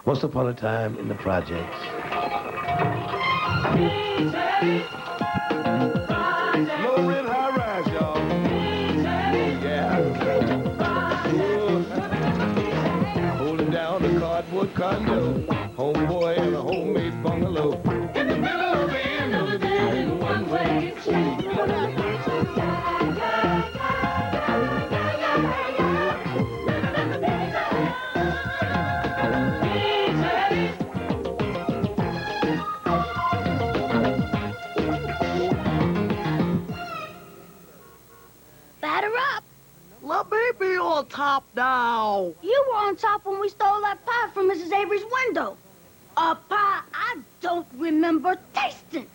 Once upon a time in the projects. Low rent, high rise, y'all. Yeah. Holding down the cardboard condo. Homeboy and a homemade bungalow. In the middle of the end of the building, one way street. Batter up. Let me be on top now. You were on top when we stole that pie from Mrs. Avery's window. A pie I don't remember tasting.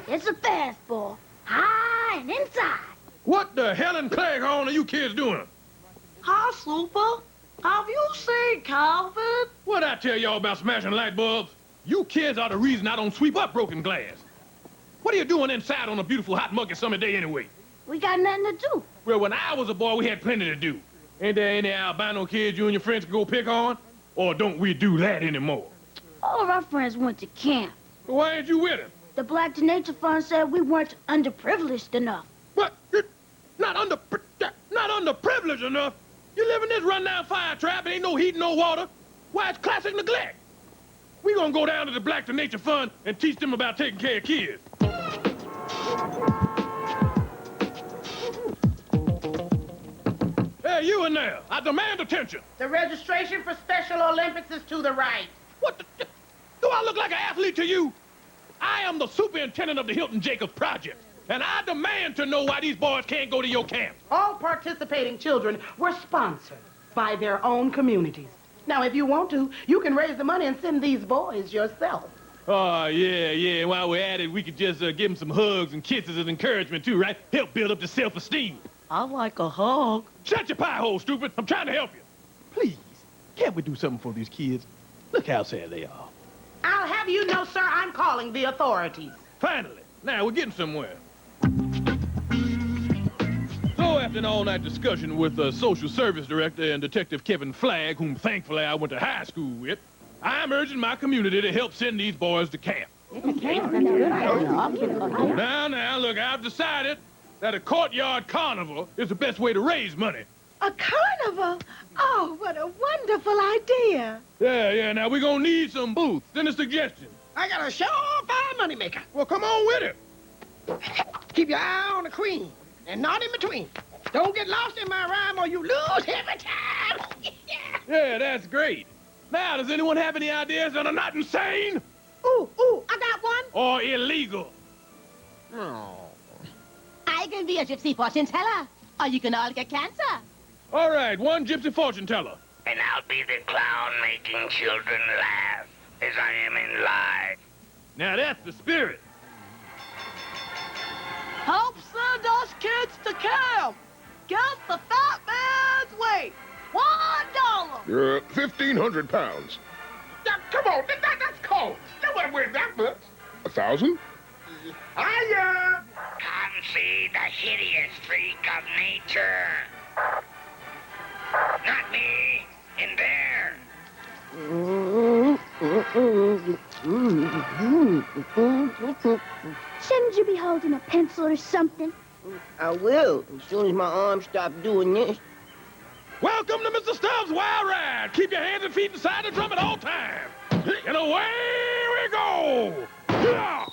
It's a fastball, high and inside. What the hell in Cleghorn are you kids doing? Hi, Super. Have you seen Calvin? What'd I tell y'all about smashing light bulbs? You kids are the reason I don't sweep up broken glass. What are you doing inside on a beautiful hot muggy summer day anyway? We got nothing to do. Well, when I was a boy, we had plenty to do. Ain't there any albino kids you and your friends can go pick on? Or don't we do that anymore? All of our friends went to camp. Well, why ain't you with them? The Black to Nature Fund said we weren't underprivileged enough. What? You're not underprivileged enough? You live in this rundown fire trap and ain't no heat, no water. Why, it's classic neglect. We gonna go down to the Black to Nature Fund and teach them about taking care of kids. Hey, you in there. I demand attention. The registration for Special Olympics is to the right. What the... Do I look like an athlete to you? I am the superintendent of the Hilton Jacobs Project, and I demand to know why these boys can't go to your camp. All participating children were sponsored by their own communities. Now, if you want to, you can raise the money and send these boys yourself. Oh, yeah. While we're at it, we could just give them some hugs and kisses as encouragement, too, right? Help build up the self-esteem. I like a hug. Shut your pie hole, stupid. I'm trying to help you. Please, can't we do something for these kids? Look how sad they are. I'll have you know, sir, I'm calling the authorities. Finally. Now, we're getting somewhere. So, after an all-night discussion with the Social Service Director and Detective Kevin Flagg, whom thankfully I went to high school with, I'm urging my community to help send these boys to camp. Now, look, I've decided that a courtyard carnival is the best way to raise money. A carnival? Oh, what a wonderful idea. Yeah, now we're gonna need some booths. Then a suggestion. I got a surefire moneymaker. Well, come on with it. Keep your eye on the queen and not in between. Don't get lost in my rhyme or you lose every time. Yeah, that's great. Now, does anyone have any ideas that are not insane? Ooh, I got one. Or illegal? I can be a gypsy fortune teller, or you can all get cancer. All right, one gypsy fortune teller. And I'll be the clown making children laugh as I am in life. Now, that's the spirit. Help send us kids to camp. Guess the fat man's weight. $1. 1,500 pounds. Come on, that's cold. No one wears that much. 1,000? Hiya! Come see the hideous freak of nature. Not me, in there. Shouldn't you be holding a pencil or something? I will, as soon as my arms stop doing this. Welcome to Mr. Stubbs' Wild Ride. Keep your hands and feet inside the drum at all times. And away we go. Yeah.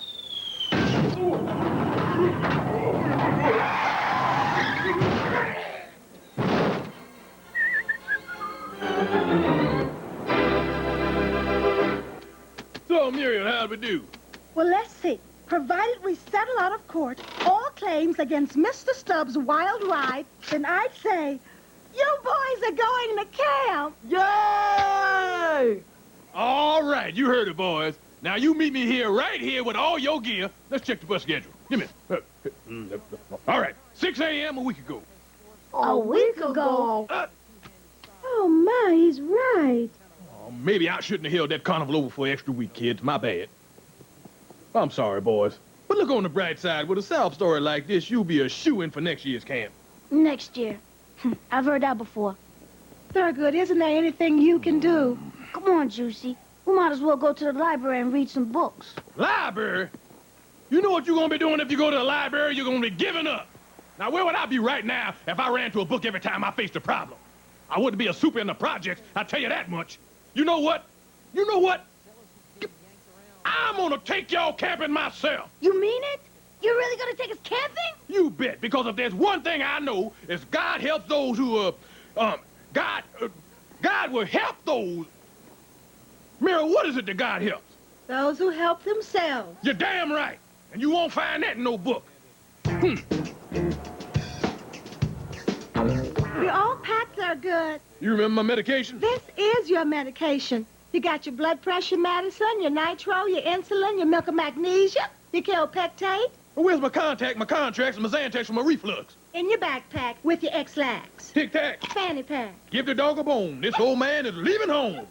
So, Muriel, how'd we do? Well, let's see. Provided we settle out of court all claims against Mr. Stubbs' wild ride, then I'd say, you boys are going to camp. Yay! All right, you heard it, boys. Now, you meet me right here with all your gear. Let's check the bus schedule. Give me a minute. All right, 6 a.m. a week ago. A week ago? Oh, my, he's right. Maybe I shouldn't have held that carnival over for an extra week, kids. My bad. I'm sorry, boys. But look on the bright side. With a sob story like this, you'll be a shoo-in for next year's camp. Next year. I've heard that before. Thurgood, isn't there anything you can do? Come on, Juicy. We might as well go to the library and read some books. Library? You know what you're gonna be doing if you go to the library? You're gonna be giving up. Now, where would I be right now if I ran to a book every time I faced a problem? I wouldn't be a super in the projects, I'll tell you that much. You know what? You know what? I'm gonna take y'all camping myself. You mean it? You're really gonna take us camping? You bet, because if there's one thing I know, is God helps those who, God will help those. Mira, what is it that God helps? Those who help themselves. You're damn right. And you won't find that in no book. You're all packed there good. You remember my medication? This is your medication. You got your blood pressure medicine, your nitro, your insulin, your milk of magnesia, your Kaopectate. Well, where's my contact, my contracts, and my Xantax for my reflux? In your backpack with your X-Lax. Tic-tac. Fanny pack. Give the dog a bone. This old man is leaving home.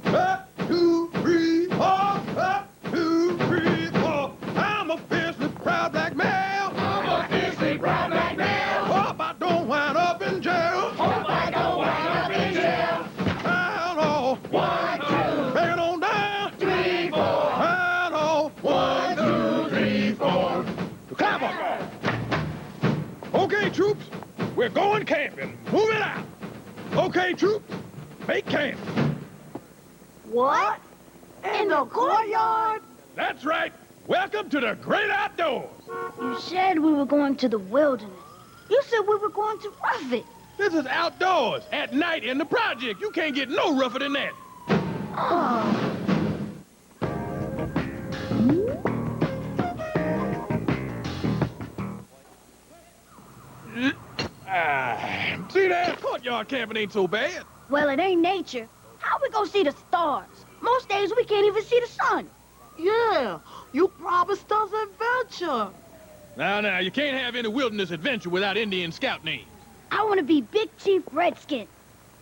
1, 2, 3, 4. 1, 2, 3, 4. I'm a fiercely proud black male. I'm a fiercely proud black male. Hope I don't wind up in jail. Hope I don't wind up in jail. Down off. 1, 2. Bring it on down. 3, 4. Down off. 1, 2, 3, 4. Clap up. Okay, troops. We're going camping. Move it out. Okay, troops. Make camp. What? In the courtyard? That's right. Welcome to the great outdoors. You said we were going to the wilderness. You said we were going to rough it. This is outdoors, at night in the project. You can't get no rougher than that. Oh. See that? Courtyard camping ain't so bad. Well, it ain't nature. How we gonna see the stars? Most days we can't even see the sun. Yeah, you promised us adventure. Now, you can't have any wilderness adventure without Indian scout names. I want to be Big Chief Redskin.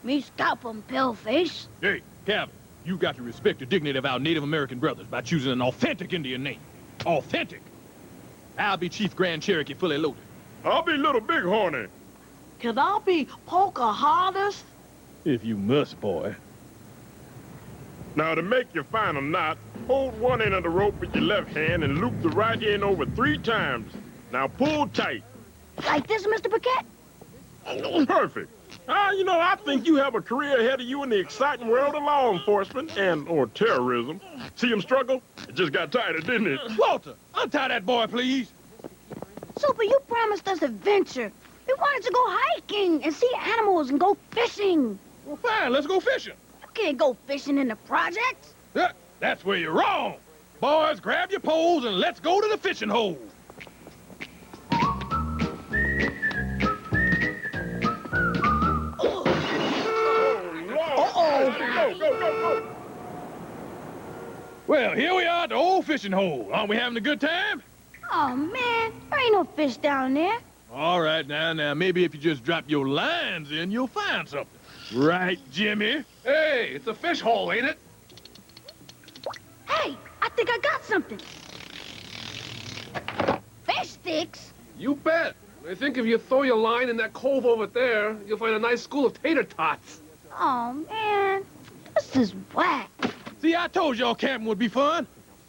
Me scalp 'em, paleface. Hey, Calvin, you got to respect the dignity of our Native American brothers by choosing an authentic Indian name. Authentic. I'll be Chief Grand Cherokee fully loaded. I'll be Little Bighorny. Can I be Pocahontas? If you must, boy. Now, to make your final knot, hold one end of the rope with your left hand and loop the right end over 3 times. Now, pull tight. Like this, Mr. Paquette? Perfect. I think you have a career ahead of you in the exciting world of law enforcement or terrorism. See him struggle? It just got tighter, didn't it? Walter, untie that boy, please. Super, you promised us adventure. We wanted to go hiking and see animals and go fishing. Well, fine, let's go fishing. You can't go fishing in the projects. That's where you're wrong. Boys, grab your poles and let's go to the fishing hole. Go. Well, here we are at the old fishing hole. Aren't we having a good time? Oh, man, there ain't no fish down there. All right, now, maybe if you just drop your lines in, you'll find something. Right, Jimmy? Hey, it's a fish hole, ain't it? Hey, I think I got something. Fish sticks? You bet. I think if you throw your line in that cove over there, you'll find a nice school of tater tots. Oh, man, this is whack. See, I told y'all camping would be fun.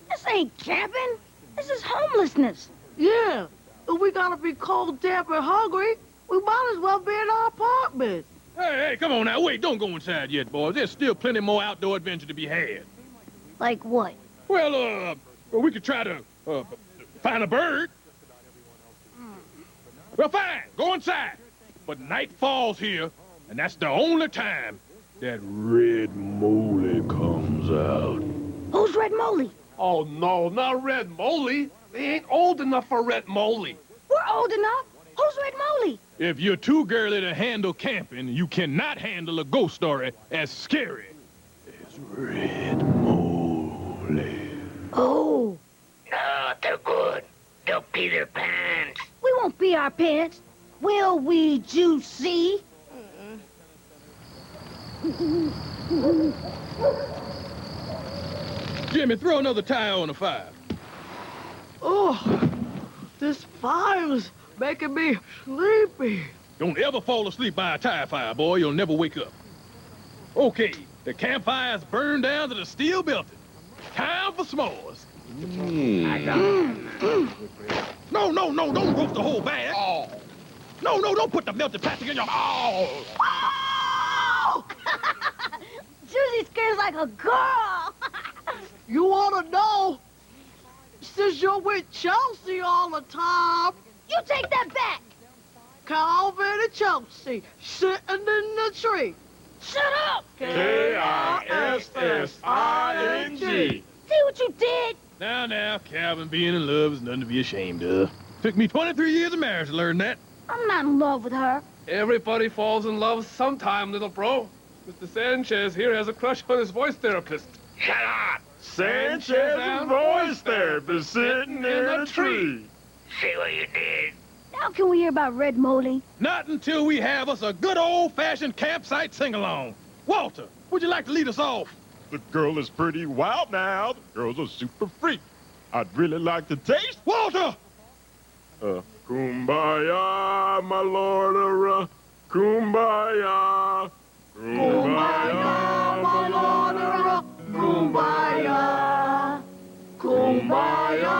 This ain't camping. This is homelessness. Yeah, if we gotta be cold, damp, and hungry, we might as well be in our apartment. Hey, come on now. Wait, don't go inside yet, boys. There's still plenty more outdoor adventure to be had. Like what? Well, we could try to, find a bird. Well, fine. Go inside. But night falls here, and that's the only time that Red Moley comes out. Who's Red Moley? Oh, no, not Red Moley. They ain't old enough for Red Moley. We're old enough. Who's Red Moley? If you're too girly to handle camping, you cannot handle a ghost story as scary as Red Moley. Oh. No, they're good. They'll pee their pants. We won't pee our pants. Will we, Juicy? Jimmy, throw another tire on the fire. Oh, this fire's making me sleepy. Don't ever fall asleep by a tire fire, boy. You'll never wake up. Okay, The campfire's burned down to the steel building. Time for s'mores. No, don't roast the whole bag. Oh. No, don't put the melted plastic in your... Oh! Oh! Susie scares like a girl. You want to know? Since you're with Chelsea all the time, You take that back. Calvin and Chelsea sitting in the tree. Shut up. K-I-S-S-I-N-G. See what you did? Now, Calvin, being in love is nothing to be ashamed of. Took me 23 years of marriage to learn that. I'm not in love with her. Everybody falls in love sometime, little bro. Mr. Sanchez here has a crush on his voice therapist. Shut up! Sanchez's voice therapist sitting in a tree. See what you did? Now can we hear about Red Moley? Not until we have us a good old-fashioned campsite sing-along. Walter, would you like to lead us off? The girl is pretty wild now. The girl's a super freak. I'd really like to taste... Walter! Kumbaya, my lord, kumbaya. Kumbaya, my lord, kumbaya. Kumbaya,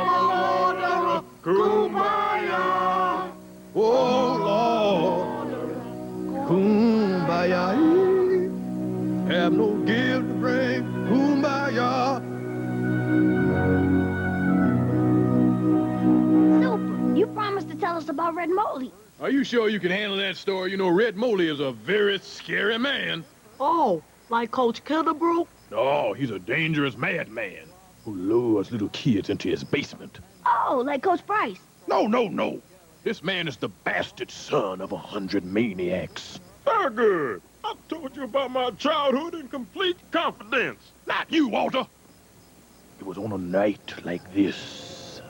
my lord, kumbaya. Oh, Lord, kumbaya. Have no gift to bring, kumbaya. Super, you promised to tell us about Red Moley. Are you sure you can handle that story? You know, Red Moley is a very scary man. Oh, like Coach Killebrew? No, he's a dangerous madman who lures little kids into his basement. Oh, like Coach Price. No. This man is the bastard son of 100 maniacs. Very good. I told you about my childhood in complete confidence. Not you, Walter. It was on a night like this.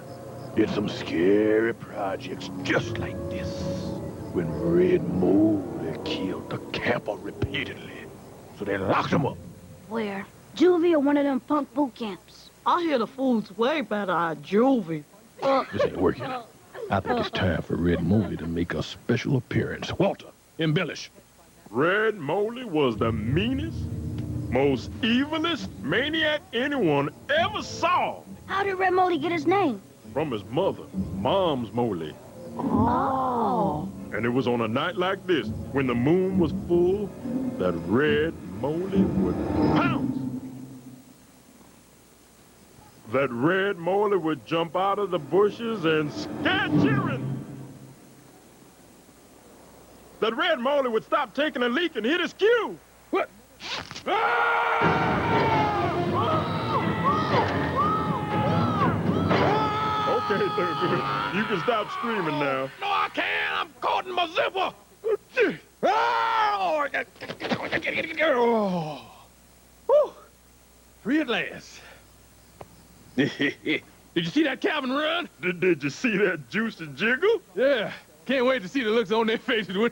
Did some scary projects just like this. When Red Moley killed the camper repeatedly. So they locked him up. Where? Juvie or one of them punk boot camps? I hear the food's way better at Juvie. This ain't working. I think it's time for Red Moley to make a special appearance. Walter, embellish. Red Moley was the meanest, most evilest maniac anyone ever saw. How did Red Moley get his name? From his mother, Mom's Moley. Oh. And it was on a night like this, when the moon was full, that Red Moley would pounce. That Red Moley would jump out of the bushes and scare children. That Red Moley would stop taking a leak and hit his cue. What? Okay, Thurgood, you can stop screaming now. No, I can't. I'm caught in my zipper. Oh. Whew. Free at last. Did you see that Calvin run? Did you see that juicy jiggle? Yeah. Can't wait to see the looks on their faces when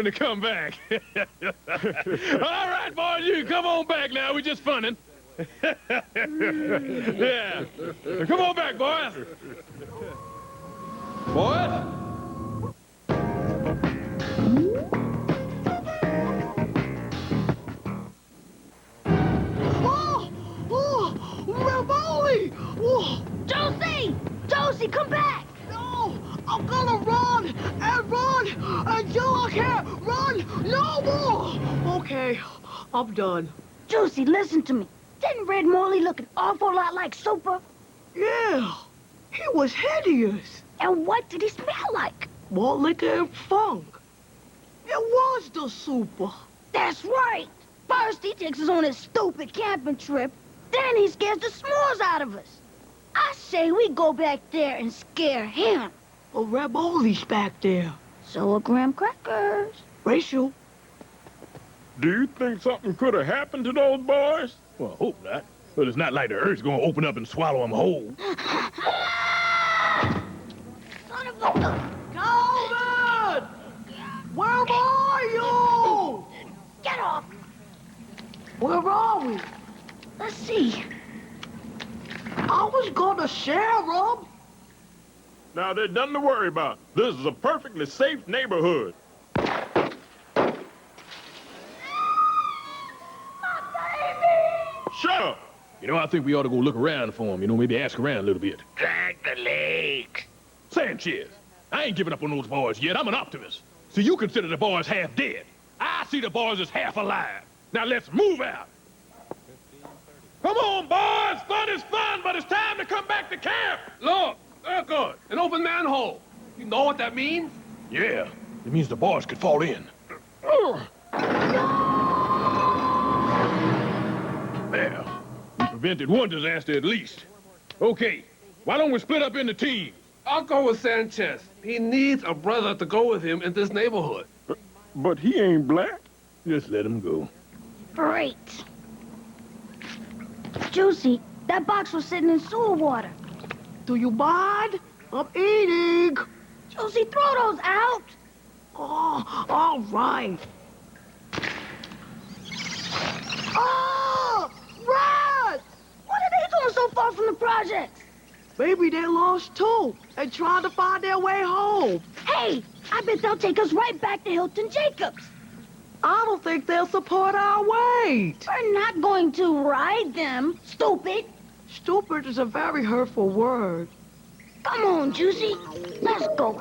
they come back. All right, boys, you come on back now. We're just funning. Yeah. Come on back, boys. Boys? Red Moley! Oh. Josie, come back! No, I'm gonna run until I can't run no more. Okay, I'm done. Josie, listen to me. Didn't Red Moley look an awful lot like Super? Yeah, he was hideous. And what did he smell like? Malt liquor and funk. It was the Super. That's right. First he takes us on his stupid camping trip, then he scares the s'mores out of us. I say we go back there and scare him. Well, Red Moley's back there. So are graham crackers. Rachel. Do you think something could have happened to those boys? Well, I hope not. But it's not like the earth's gonna open up and swallow them whole. Son of a... Calvin! Where are you? Get off. Where are we? Let's see. I was gonna share them. Now, there's nothing to worry about. This is a perfectly safe neighborhood. Shut up! You know, I think we ought to go look around for him. You know, maybe ask around a little bit. Drag the legs. Sanchez, I ain't giving up on those boys yet. I'm an optimist. See, you consider the boys half dead. I see the boys as half alive. Now let's move out. Come on, boys. Fun is fun, but it's time to come back to camp. Look, good. An open manhole. You know what that means? Yeah, it means the boys could fall in. There. We prevented one disaster at least. Okay, why don't we split up into teams? I'll go with Sanchez. He needs a brother to go with him in this neighborhood. But he ain't black. Just let him go. Great. Juicy, that box was sitting in sewer water. Do you mind? I'm eating. Juicy, throw those out. Oh, all right. Oh, rats! What are they doing so far from the projects? Maybe they're lost too and trying to find their way home. Hey, I bet they'll take us right back to Hilton Jacobs. I don't think they'll support our weight. We're not going to ride them, stupid. Stupid is a very hurtful word. Come on, Juicy. Let's go.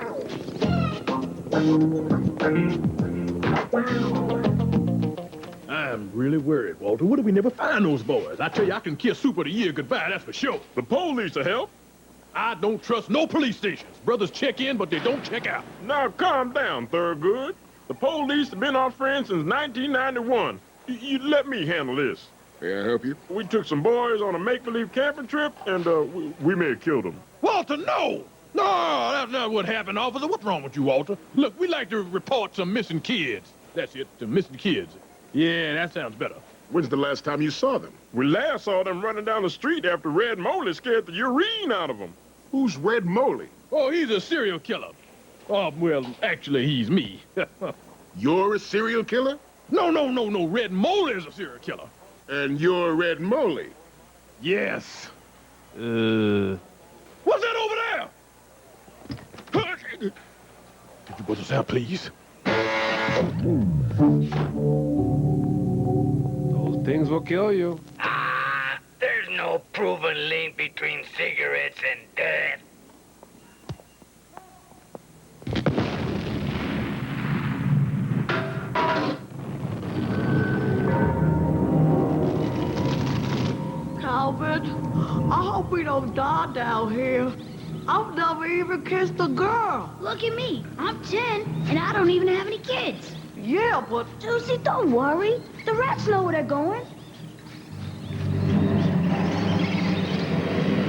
I'm really worried, Walter. What if we never find those boys? I tell you, I can kiss Super the Year goodbye, that's for sure. The police will help. I don't trust no police stations. Brothers check in, but they don't check out. Now, calm down, Thurgood. The police have been our friends since 1991. You let me handle this. May I help you? We took some boys on a make-believe camping trip, and we may have killed them. Walter, no! No, that's not what happened, officer. What's wrong with you, Walter? Look, we like to report some missing kids. That's it, some missing kids. Yeah, that sounds better. When's the last time you saw them? We last saw them running down the street after Red Moley scared the urine out of them. Who's Red Moley? Oh, he's a serial killer. Oh, well, actually, he's me. You're a serial killer? No. Red Moley is a serial killer. And you're Red Moley? Yes. What's that over there? Could you put this out, please? Those things will kill you. Ah, there's no proven link between cigarettes and death. Calvin, I hope we don't die down here. I've never even kissed a girl. Look at me. I'm 10, and I don't even have any kids. Yeah, but... Juicy, don't worry. The rats know where they're going.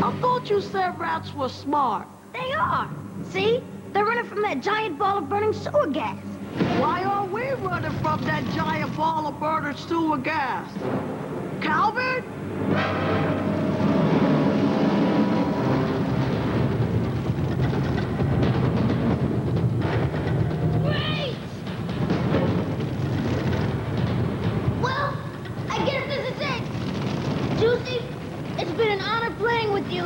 I thought you said rats were smart. They are. See? They're running from that giant ball of burning sewer gas. Why are we running from that giant ball of burning sewer gas? Calvin? Great! Well, I guess this is it. Juicy, it's been an honor playing with you.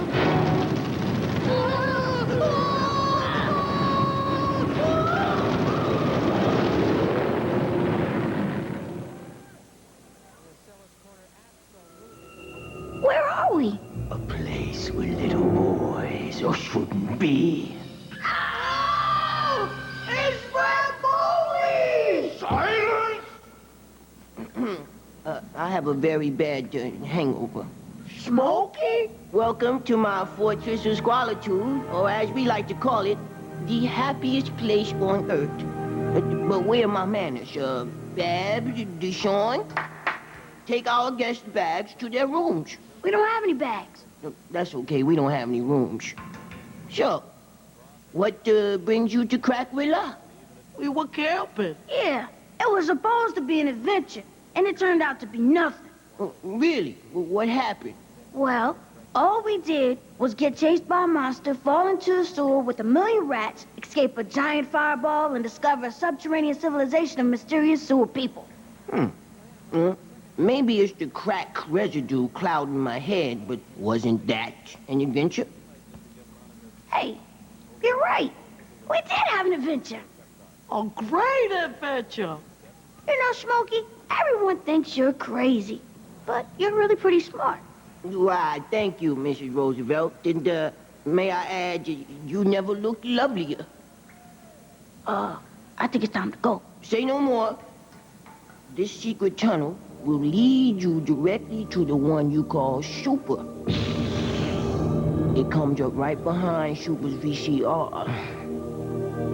Where are we? A place where little boys shouldn't be. Oh! It's Red Moley! Silence! I have a very bad hangover. Smokey? Welcome to my fortress of squalitude, or as we like to call it, the happiest place on earth. But where are my manners? Babs, Deshawn, take our guest bags to their rooms. We don't have any bags. That's okay, we don't have any rooms. Sure. What brings you to Crackwilla? We were camping. Yeah, it was supposed to be an adventure, and it turned out to be nothing. Really? What happened? Well, all we did was get chased by a monster, fall into the sewer with 1 million rats, escape a giant fireball, and discover a subterranean civilization of mysterious sewer people. Maybe it's the crack residue clouding my head, but wasn't that an adventure? Hey, you're right. We did have an adventure. A great adventure. You know, Smokey, everyone thinks you're crazy. but you're really pretty smart. Why, thank you, Mrs. Roosevelt. And, may I add, you never looked lovelier. I think it's time to go. Say no more. This secret tunnel will lead you directly to the one you call Super. It comes up right behind Super's VCR.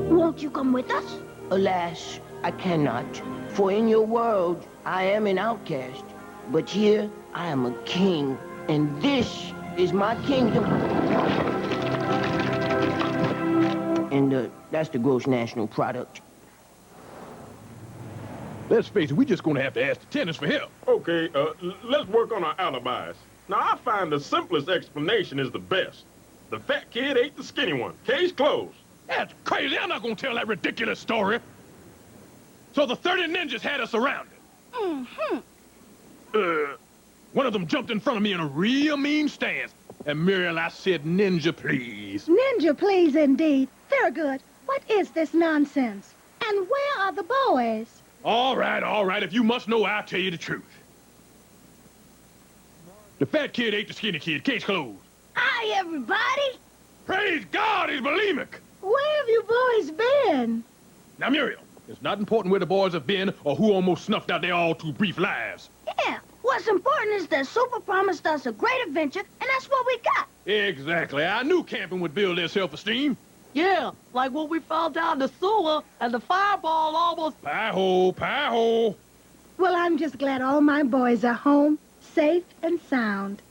Won't you come with us? Alas, I cannot. For in your world, I am an outcast. But here, I am a king. And this is my kingdom. And, that's the gross national product. Let's face it, we just gonna have to ask the tenants for help. Okay, let's work on our alibis. Now, I find the simplest explanation is the best. The fat kid ate the skinny one. Case closed. That's crazy. I'm not gonna tell that ridiculous story. So the 30 ninjas had us surrounded. One of them jumped in front of me in a real mean stance. And Muriel, I said, ninja, please. Ninja, please, indeed. Very good. What is this nonsense? And where are the boys? All right. If you must know, I'll tell you the truth. The fat kid ate the skinny kid. Case closed. Hi, everybody. Praise God, he's bulimic. Where have you boys been? Now, Muriel, it's not important where the boys have been or who almost snuffed out their all too brief lives. Yeah, what's important is that Super promised us a great adventure, and that's what we got. Exactly. I knew camping would build their self-esteem. Yeah, like when we fell down the sewer and the fireball almost... Pie-ho. Well, I'm just glad all my boys are home, safe and sound.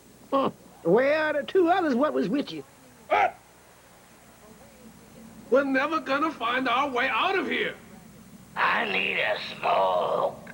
Where are the two others? What was with you? What? We're never gonna find our way out of here. I need a smoke.